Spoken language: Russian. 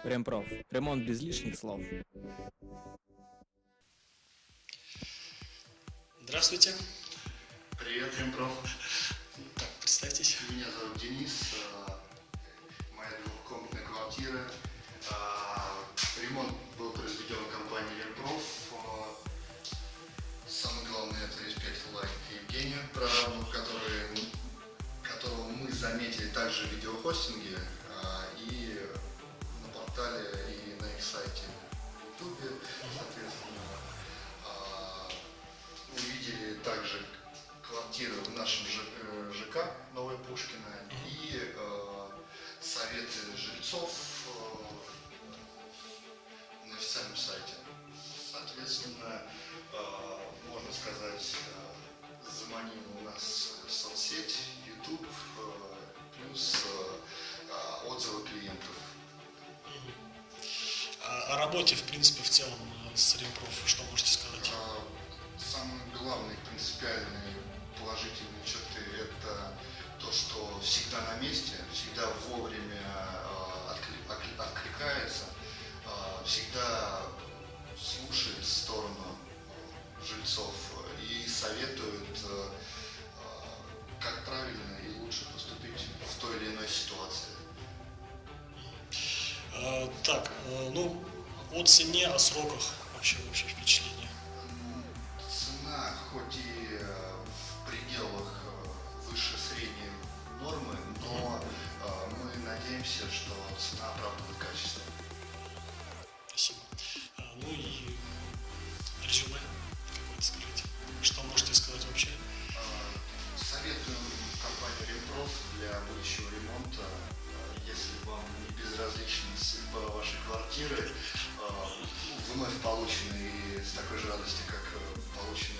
Ремпроф. Ремонт без лишних слов. Здравствуйте. Привет, Ремпроф. Так, представьтесь. Меня зовут Денис. Моя двухкомнатная квартира. Ремонт был произведен компанией Ремпроф. Самое главное, это респект лайк Евгению Прорану, которого мы заметили также в видеохостинге и на портале, и на их сайте в YouTube, соответственно. Увидели также квартиры в нашем ЖК Новая Пушкина и советы жильцов на официальном сайте. Соответственно, можно сказать, заманила у нас соцсеть, YouTube, плюс отзывы клиентов. О работе, в принципе, в целом с Ремпроф, что можете сказать? Самые главные принципиальные положительные черты – это то, что всегда на месте, всегда вовремя откликается, всегда слушает сторону жильцов и советует, как правильно и лучше поступить в той или иной ситуации. Так, о цене, о сроках вообще впечатление. Цена хоть и в пределах выше средней нормы, но мы надеемся, что цена оправдывает качество. Спасибо. Ну и резюме какое-то скажите. Что можете сказать вообще? Советуем компанию Ремпроф для будущего ремонта. Если вам не безразлична судьба вашей квартиры, вновь полученной и с такой же радостью, как полученной